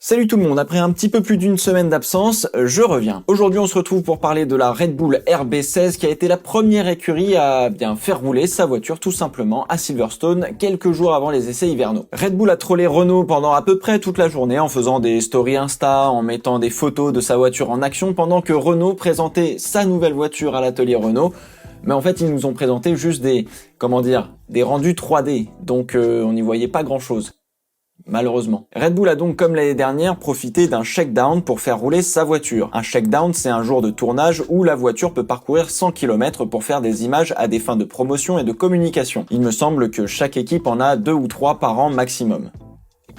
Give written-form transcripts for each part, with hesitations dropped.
Salut tout le monde, après un petit peu plus d'une semaine d'absence, je reviens. Aujourd'hui on se retrouve pour parler de la Red Bull RB16 qui a été la première écurie à bien faire rouler sa voiture tout simplement à Silverstone quelques jours avant les essais hivernaux. Red Bull a trollé Renault pendant à peu près toute la journée en faisant des stories Insta, en mettant des photos de sa voiture en action pendant que Renault présentait sa nouvelle voiture à l'atelier Renault. Mais en fait ils nous ont présenté juste des rendus 3D, donc on n'y voyait pas grand chose. Malheureusement. Red Bull a donc, comme l'année dernière, profité d'un shakedown pour faire rouler sa voiture. Un shakedown, c'est un jour de tournage où la voiture peut parcourir 100 km pour faire des images à des fins de promotion et de communication. Il me semble que chaque équipe en a 2 ou 3 par an maximum.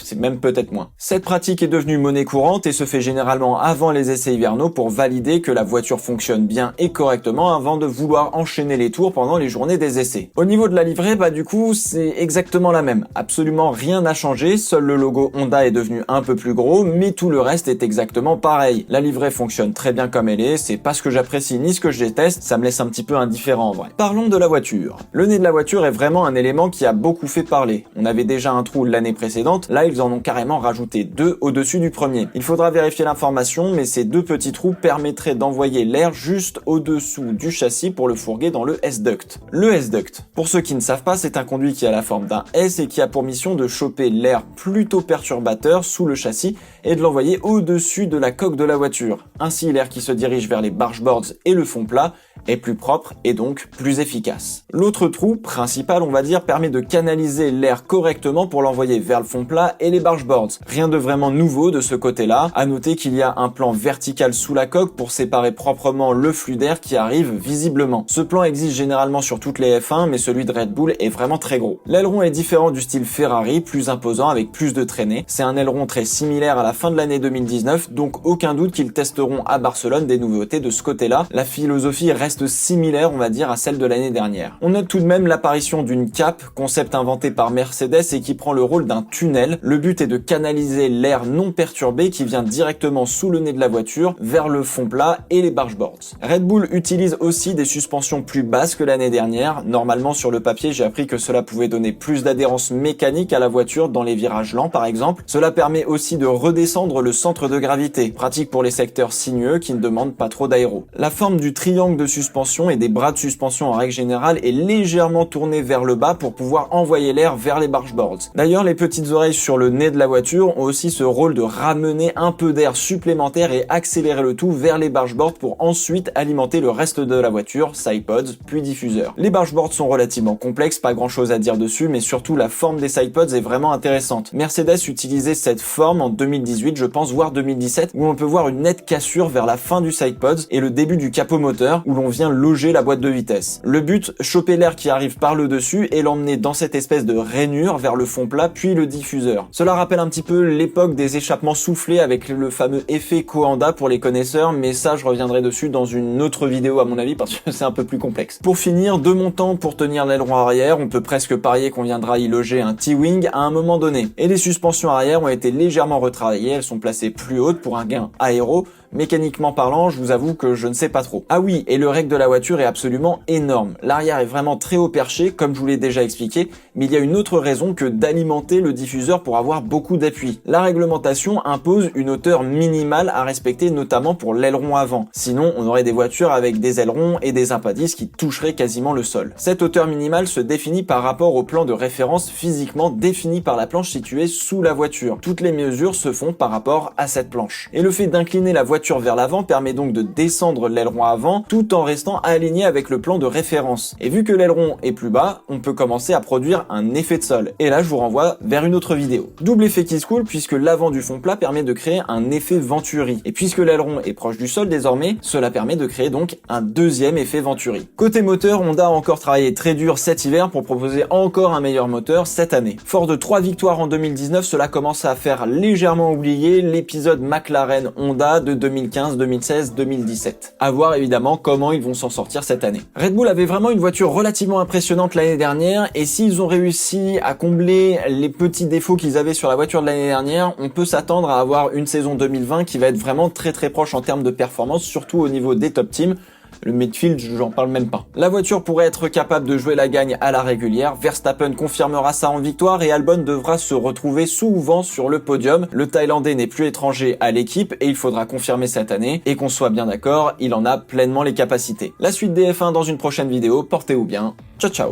C'est même peut-être moins. Cette pratique est devenue monnaie courante et se fait généralement avant les essais hivernaux pour valider que la voiture fonctionne bien et correctement avant de vouloir enchaîner les tours pendant les journées des essais. Au niveau de la livrée, du coup, c'est exactement la même. Absolument rien n'a changé, seul le logo Honda est devenu un peu plus gros, mais tout le reste est exactement pareil. La livrée fonctionne très bien comme elle est, c'est pas ce que j'apprécie ni ce que je déteste, ça me laisse un petit peu indifférent en vrai. Parlons de la voiture. Le nez de la voiture est vraiment un élément qui a beaucoup fait parler. On avait déjà un trou l'année précédente, là ils en ont carrément rajouté 2 au-dessus du premier. Il faudra vérifier l'information, mais ces 2 petits trous permettraient d'envoyer l'air juste au-dessous du châssis pour le fourguer dans le S-Duct. Le S-Duct, pour ceux qui ne savent pas, c'est un conduit qui a la forme d'un S et qui a pour mission de choper l'air plutôt perturbateur sous le châssis et de l'envoyer au-dessus de la coque de la voiture. Ainsi, l'air qui se dirige vers les bargeboards et le fond plat est plus propre et donc plus efficace. L'autre trou, principal on va dire, permet de canaliser l'air correctement pour l'envoyer vers le fond plat et les bargeboards. Rien de vraiment nouveau de ce côté-là. À noter qu'il y a un plan vertical sous la coque pour séparer proprement le flux d'air qui arrive visiblement. Ce plan existe généralement sur toutes les F1, mais celui de Red Bull est vraiment très gros. L'aileron est différent du style Ferrari, plus imposant avec plus de traînée. C'est un aileron très similaire à la fin de l'année 2019, donc aucun doute qu'ils testeront à Barcelone des nouveautés de ce côté-là. La philosophie reste similaire, on va dire, à celle de l'année dernière. On note tout de même l'apparition d'une cape, concept inventé par Mercedes et qui prend le rôle d'un tunnel. Le but est de canaliser l'air non perturbé qui vient directement sous le nez de la voiture vers le fond plat et les bargeboards. Red Bull utilise aussi des suspensions plus basses que l'année dernière. Normalement, sur le papier, j'ai appris que cela pouvait donner plus d'adhérence mécanique à la voiture dans les virages lents par exemple. Cela permet aussi de redescendre le centre de gravité, pratique pour les secteurs sinueux qui ne demandent pas trop d'aéro. La forme du triangle de suspension et des bras de suspension en règle générale est légèrement tournée vers le bas pour pouvoir envoyer l'air vers les bargeboards. D'ailleurs, les petites oreilles sur le nez de la voiture ont aussi ce rôle de ramener un peu d'air supplémentaire et accélérer le tout vers les bargeboards pour ensuite alimenter le reste de la voiture, sidepods, puis diffuseur. Les bargeboards sont relativement complexes, pas grand chose à dire dessus, mais surtout la forme des sidepods est vraiment intéressante. Mercedes utilisait cette forme en 2018, je pense, voire 2017, où on peut voir une nette cassure vers la fin du sidepods et le début du capot moteur, où l'on vient loger la boîte de vitesse. Le but, choper l'air qui arrive par le dessus et l'emmener dans cette espèce de rainure vers le fond plat, puis le diffuseur. Cela rappelle un petit peu l'époque des échappements soufflés avec le fameux effet Coanda pour les connaisseurs, mais ça je reviendrai dessus dans une autre vidéo à mon avis parce que c'est un peu plus complexe. Pour finir, 2 montants pour tenir l'aileron arrière, on peut presque parier qu'on viendra y loger un T-Wing à un moment donné. Et les suspensions arrière ont été légèrement retravaillées, elles sont placées plus hautes pour un gain aéro. Mécaniquement parlant, je vous avoue que je ne sais pas trop. Ah oui, et le rec de la voiture est absolument énorme. L'arrière est vraiment très haut perché, comme je vous l'ai déjà expliqué, mais il y a une autre raison que d'alimenter le diffuseur pour avoir beaucoup d'appui. La réglementation impose une hauteur minimale à respecter, notamment pour l'aileron avant. Sinon, on aurait des voitures avec des ailerons et des impadices qui toucheraient quasiment le sol. Cette hauteur minimale se définit par rapport au plan de référence physiquement défini par la planche située sous la voiture. Toutes les mesures se font par rapport à cette planche. Et le fait d'incliner la voiture vers l'avant permet donc de descendre l'aileron avant tout en restant aligné avec le plan de référence. Et vu que l'aileron est plus bas, on peut commencer à produire un effet de sol. Et là, je vous renvoie vers une autre vidéo. Double effet qui se coule puisque l'avant du fond plat permet de créer un effet Venturi. Et puisque l'aileron est proche du sol désormais, cela permet de créer donc un deuxième effet Venturi. Côté moteur, Honda a encore travaillé très dur cet hiver pour proposer encore un meilleur moteur cette année. Fort de 3 victoires en 2019, cela commence à faire légèrement oublier l'épisode McLaren Honda de 2015, 2016, 2017. À voir évidemment comment ils vont s'en sortir cette année. Red Bull avait vraiment une voiture relativement impressionnante l'année dernière et s'ils ont réussi à combler les petits défauts qu'ils avaient sur la voiture de l'année dernière, on peut s'attendre à avoir une saison 2020 qui va être vraiment très proche en termes de performance, surtout au niveau des top teams. Le midfield, j'en parle même pas. La voiture pourrait être capable de jouer la gagne à la régulière. Verstappen confirmera ça en victoire et Albon devra se retrouver souvent sur le podium. Le Thaïlandais n'est plus étranger à l'équipe et il faudra confirmer cette année. Et qu'on soit bien d'accord, il en a pleinement les capacités. La suite des F1 dans une prochaine vidéo. Portez-vous bien. Ciao ciao.